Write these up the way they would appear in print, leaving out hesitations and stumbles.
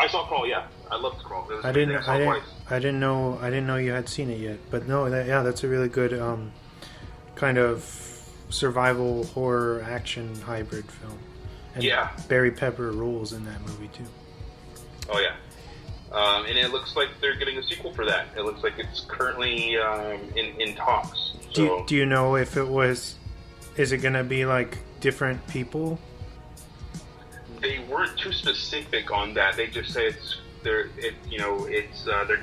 saw Crawl. Yeah, I loved Crawl. It was I didn't know you had seen it yet. But no, that's a really good kind of survival horror action hybrid film. And Barry Pepper rules in that movie too. Oh yeah. And it looks like they're getting a sequel for that. It looks like it's currently in talks. So. Do you know if it was? Is it going to be like different people? They weren't too specific on that. They just say they're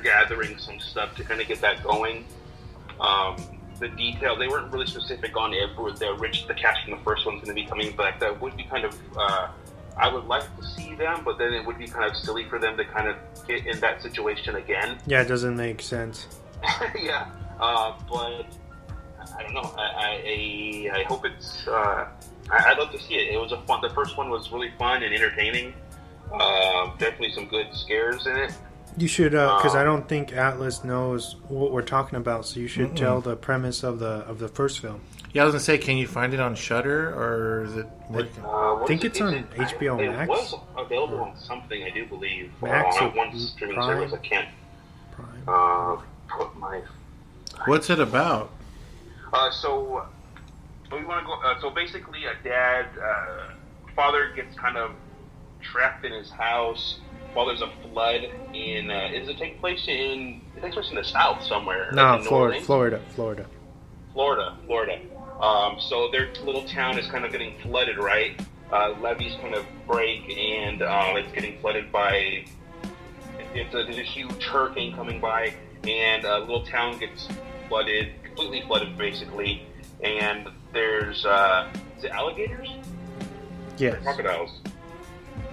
gathering some stuff to kind of get that going. The detail, they weren't really specific on if the cast from the first one's going to be coming back. That would be kind of. I would like to see them, but then it would be kind of silly for them to kind of get in that situation again. Yeah, it doesn't make sense. Yeah, but I don't know. I hope it's. I'd love to see it. It was the first one was really fun and entertaining. Definitely some good scares in it. You should, because I don't think Atlas knows what we're talking about. So you should tell the premise of the first film. Yeah, I was gonna say, can you find it on Shudder or is it? I think it's on HBO Max. It was available on something, I do believe. Max on one streaming service. I can't. Put my. What's it about? So we want to go. So basically, father gets kind of trapped in his house while there's a flood in. Does it take place in? It takes place in the south somewhere. No, like Florida. So their little town is kind of getting flooded, right? Levees kind of break, and it's getting flooded by. There's a huge hurricane coming by, and a little town gets flooded, completely flooded, basically. And there's is it alligators? Yes. Or crocodiles.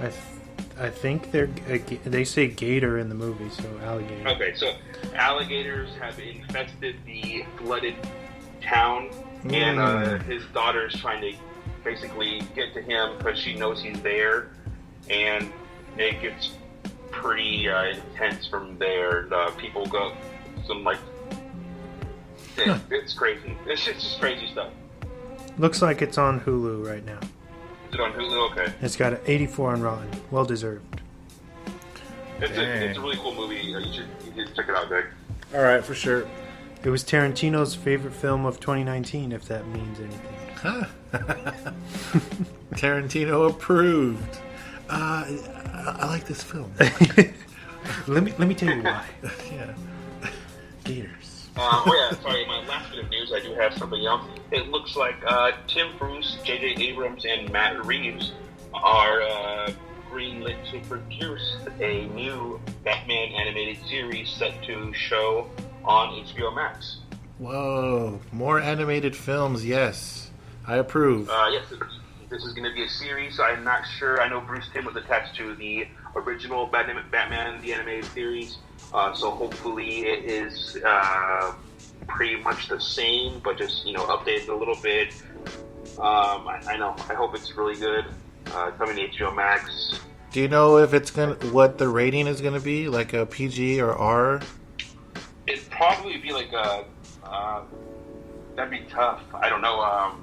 I think they say gator in the movie, so alligator. Okay, so alligators have infested the flooded town, and his daughter's trying to basically get to him because she knows he's there, and it gets pretty intense from there. People go it's crazy. It's just crazy stuff. Looks like it's on Hulu right now. Is it on Hulu? Okay. It's got an 84 on Rotten. Well deserved. It's a really cool movie. You should check it out, Greg. All right, for sure. It was Tarantino's favorite film of 2019, if that means anything. Huh. Tarantino approved. I like this film. Let me tell you why. Yeah. Gators. Sorry, my last bit of news, I do have something else. It looks like Tim Bruce, J.J. Abrams, and Matt Reeves are greenlit to produce a new Batman animated series set to show on HBO Max. Whoa, more animated films, yes. I approve. Yes, this is going to be a series. I'm not sure. I know Bruce Timm was attached to the original Batman, the animated series. So hopefully it is pretty much the same, but just, updated a little bit. I know. I hope it's really good. Coming to HBO Max. Do you know if it's what the rating is gonna be? Like a PG or R? It'd probably be like that'd be tough. I don't know.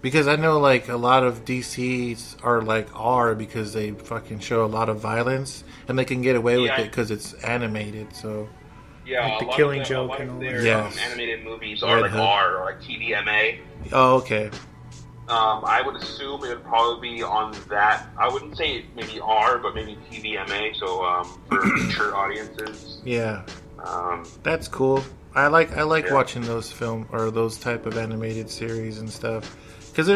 Because I know like a lot of DCs are like R because they fucking show a lot of violence and they can get away with it because it's animated. So yeah, like the Killing Joke and all that. Animated movies are like R or like TVMA. Oh, okay. I would assume it would probably be on that. I wouldn't say maybe R, but maybe TVMA. So for mature audiences. Yeah. That's cool. I like watching those film or those type of animated series and stuff. Because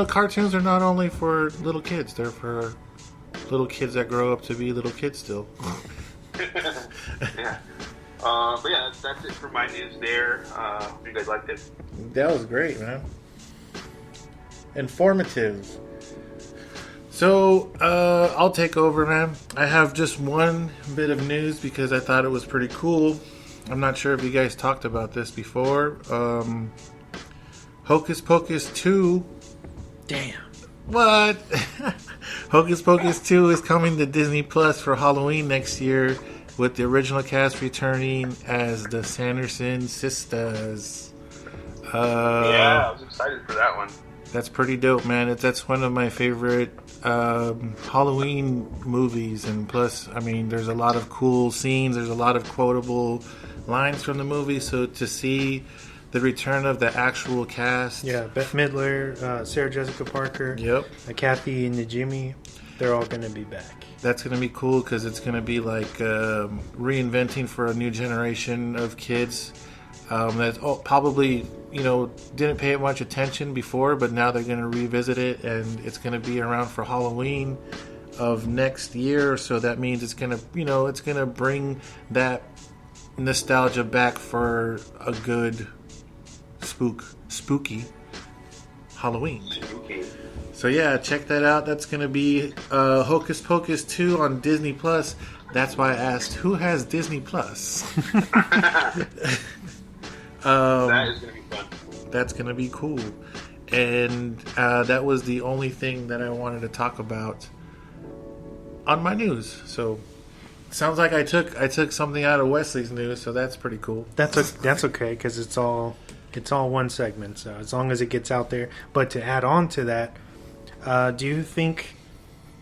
cartoons are not only for little kids; they're for little kids that grow up to be little kids still. Yeah. But yeah, that's it for my news there. Hope you guys liked it. That was great, man. Informative. So, I'll take over, man. I have just one bit of news because I thought it was pretty cool. I'm not sure if you guys talked about this before. Hocus Pocus 2. Damn. What? Hocus Pocus 2 is coming to Disney Plus for Halloween next year with the original cast returning as the Sanderson sisters. Yeah, I was excited for that one. That's pretty dope, man. That's one of my favorite Halloween movies, and plus, I mean, there's a lot of cool scenes. There's a lot of quotable lines from the movie. So to see the return of the actual cast, Bette Midler, Sarah Jessica Parker, Kathy Najimy, they're all going to be back. That's going to be cool because it's going to be like reinventing for a new generation of kids that probably didn't pay it much attention before, but now they're going to revisit it, and it's going to be around for Halloween of next year. So that means it's going to it's going to bring that nostalgia back for a good spooky Halloween. So yeah, check that out. That's going to be Hocus Pocus 2 on Disney Plus. That's why I asked, who has Disney Plus? That is going to be fun. That's going to be cool. And that was the only thing that I wanted to talk about on my news. So sounds like I took something out of Wesley's news, so that's pretty cool. That's okay, because it's all one segment, so as long as it gets out there. But to add on to that, do you think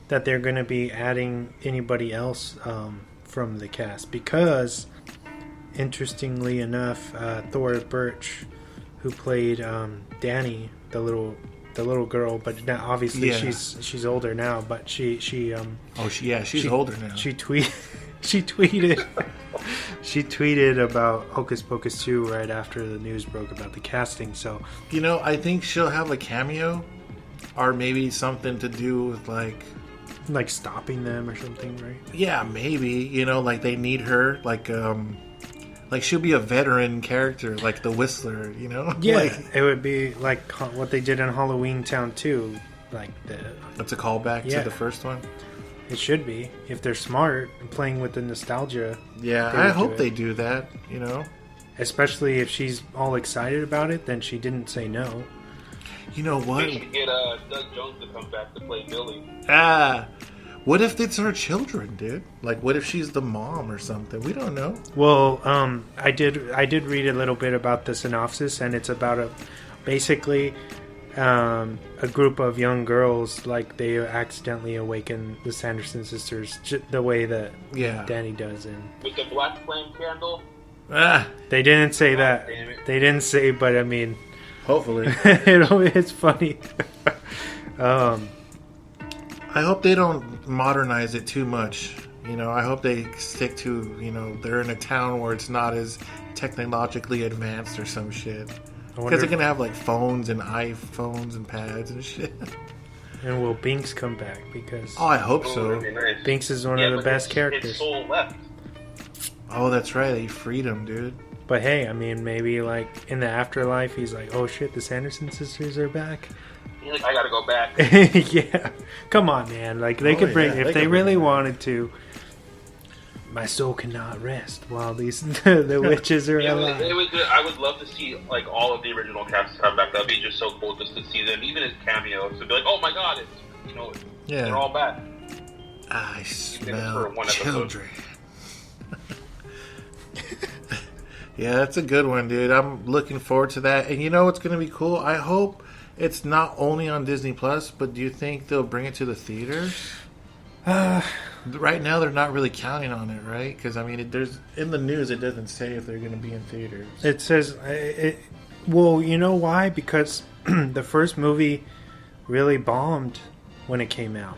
that they're going to be adding anybody else from the cast? Because, interestingly enough, Thora Birch, who played Dani, the little girl, but now obviously she's older now. But she's older now. She tweeted about Hocus Pocus 2 right after the news broke about the casting. So I think she'll have a cameo, or maybe something to do with like stopping them or something, right? Yeah, maybe. Like they need her, like she'll be a veteran character, like the Whistler. Yeah, it would be like what they did in Halloween Town 2, like That's a callback to the first one. It should be, if they're smart and playing with the nostalgia. Yeah, I hope they do that, Especially if she's all excited about it, then she didn't say no. You know what? They should get Doug Jones to come back to play Billy. What if it's her children, dude? Like, what if she's the mom or something? We don't know. Well, I did read a little bit about the synopsis, and it's about basically a group of young girls, like they accidentally awaken the Sanderson sisters the way that Dani does with the black flame candle. They didn't say that. They didn't say, but I mean, hopefully it's funny. I hope they don't modernize it too much. I hope they stick to they're in a town where it's not as technologically advanced or some shit. Because they're going to have like phones and iPhones and pads and shit. And will Binks come back? Because I hope so. Nice. Binks is one of the best characters. His soul left. Oh, that's right. They freed him, dude. But hey, I mean, maybe like in the afterlife, he's like, oh shit, the Sanderson sisters are back. He's like, I gotta go back. Yeah. Come on, man. Like, they could bring, if they really wanted to. My soul cannot rest while the witches are alive. I would love to see like all of the original cast come back. That'd be just so cool just to see them, even as cameos. To be like, oh my god, it's they're all back. I smell children. Yeah, that's a good one, dude. I'm looking forward to that. And what's going to be cool? I hope it's not only on Disney Plus, but do you think they'll bring it to the theaters? Right now, they're not really counting on it, right? Because I mean, there's in the news, it doesn't say if they're going to be in theaters. It says, well, you know why? Because the first movie really bombed when it came out.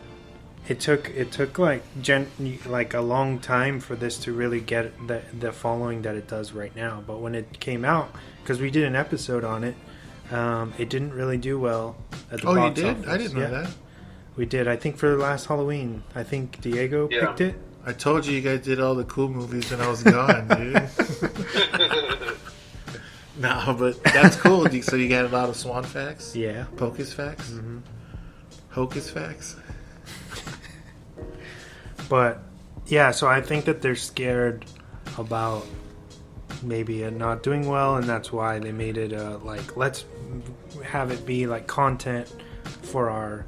It took like a long time for this to really get the following that it does right now. But when it came out, because we did an episode on it, it didn't really do well at the box office. Oh, you did? I didn't know that. We did. I think for the last Halloween, I think Diego picked it. I told you guys did all the cool movies when I was gone, dude. No, but that's cool. So you got a lot of Swan facts? Yeah. Pocus facts? Mm-hmm. Hocus facts? But, yeah, so I think that they're scared about maybe it not doing well, and that's why they made it let's have it be like content for our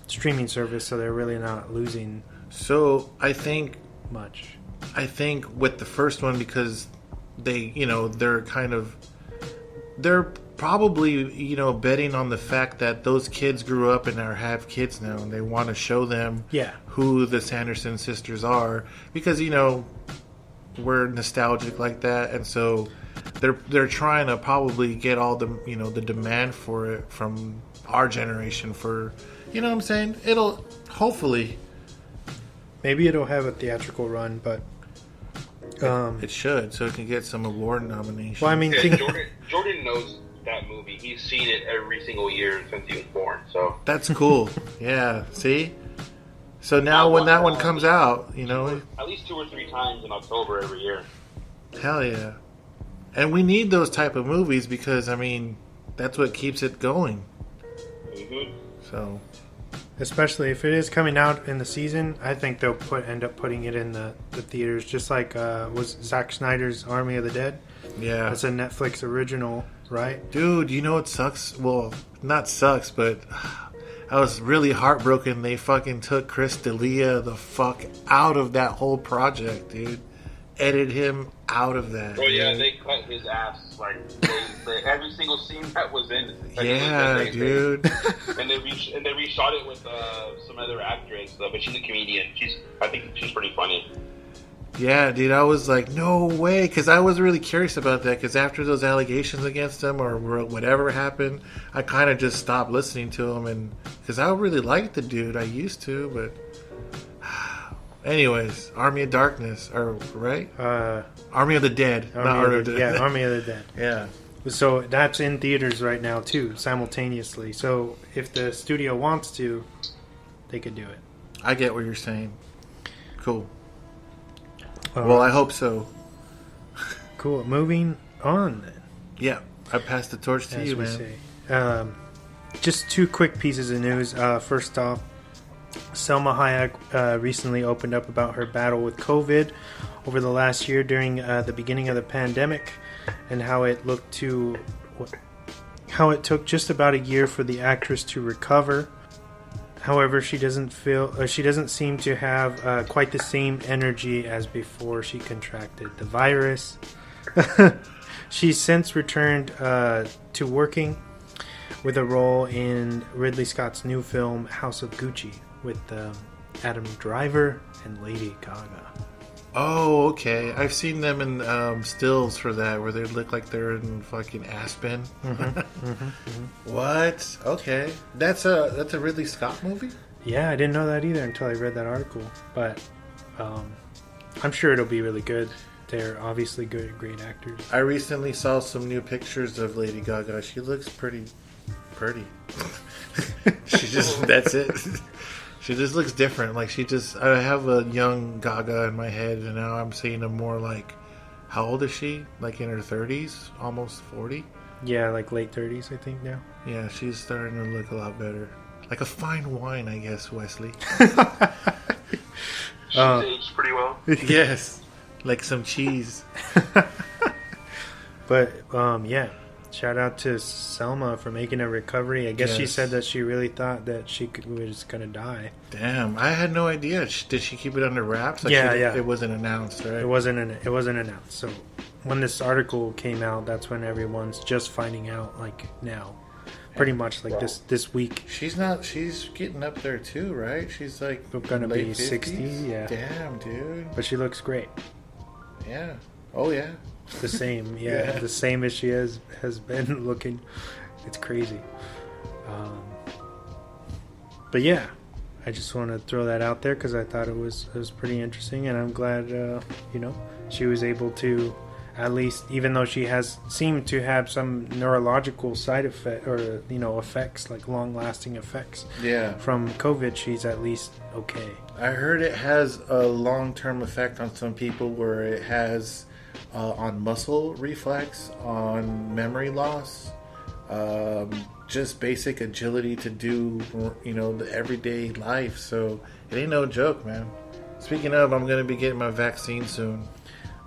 streaming service, so they're really not losing. So I think much. I think with the first one, because they, they're probably, betting on the fact that those kids grew up and have kids now, and they want to show them who the Sanderson sisters are, because we're nostalgic like that, and so they're trying to probably get all the the demand for it from our generation for what I'm saying. It'll hopefully maybe it'll have a theatrical run, but it should, so it can get some award nominations. Well, I mean, Jordan knows that movie. He's seen it every single year since he was born. So that's cool. Yeah, see. So now when that one comes out, at least 2 or 3 times in October every year. Hell yeah. And we need those type of movies because, I mean, that's what keeps it going. Mm-hmm. So, especially if it is coming out in the season, I think they'll end up putting it in the theaters, just like was Zack Snyder's Army of the Dead. Yeah. That's a Netflix original, right? Dude, it sucks? Well, not sucks, but I was really heartbroken they fucking took Chris D'Elia the fuck out of that whole project, dude. Edited him out of that. Oh yeah, they cut his ass. Like every single scene that was in. Dude. And they reshot it with some other actress, but she's a comedian. I think she's pretty funny. Yeah, dude, I was like, no way, because I was really curious about that, because after those allegations against him, or whatever happened, I kind of just stopped listening to him, and because I really liked the dude, I used to, but anyways, Army of Darkness, right? Army of the Dead. Army of the Dead. Yeah. So that's in theaters right now, too, simultaneously. So if the studio wants to, they could do it. I get what you're saying. Cool. Well, I hope so. Cool. Moving on, then. Yeah. I passed the torch to you, man. Just 2 quick pieces of news. First off, Selma Hayek recently opened up about her battle with COVID over the last year during the beginning of the pandemic, and how it took just about a year for the actress to recover. However, she doesn't seem to have quite the same energy as before she contracted the virus. She's since returned to working with a role in Ridley Scott's new film House of Gucci with Adam Driver and Lady Gaga. Oh, okay. I've seen them in stills for that, where they look like they're in fucking Aspen. What? Okay, that's a Ridley Scott movie. Yeah, I didn't know that either until I read that article. But I'm sure it'll be really good. They're obviously great actors. I recently saw some new pictures of Lady Gaga. She looks pretty. That's it. She just looks different. Like I have a young Gaga in my head, and now I'm seeing a more like, how old is she? Like in her 30s, almost 40. Yeah, like late 30s, I think now. Yeah, she's starting to look a lot better. Like a fine wine, I guess, Wesley. She's aged pretty well. Yes, like some cheese. But yeah. Shout out to Selma for making a recovery. I guess She said that she really thought that she was going to die. Damn, I had no idea. Did she keep it under wraps? Like yeah. It wasn't announced, right? It wasn't announced. So when this article came out, that's when everyone's just finding out. Like now, pretty much like this week. She's getting up there too, right? She's like going to be 60. Yeah. Damn, dude. But she looks great. Yeah. Oh yeah. The same, yeah, the same as she has been looking. It's crazy. But yeah, I just want to throw that out there because I thought it was pretty interesting, and I'm glad she was able to, at least, even though she has seemed to have some neurological side effect or effects, like long-lasting effects. Yeah. From COVID, she's at least okay. I heard it has a long-term effect on some people where it has. On muscle reflex, on memory loss, just basic agility to do, the everyday life. So it ain't no joke, man. Speaking of, I'm going to be getting my vaccine soon.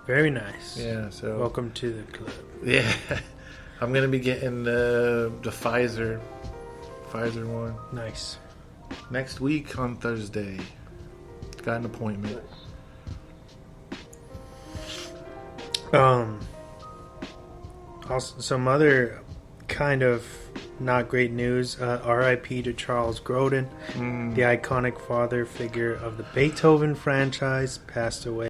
Very nice. Yeah, so... Welcome to the club. Yeah. I'm going to be getting the Pfizer one. Nice. Next week on Thursday. Got an appointment. Also, some other kind of not great news. R.I.P. to Charles Grodin, the iconic father figure of the Beethoven franchise, passed away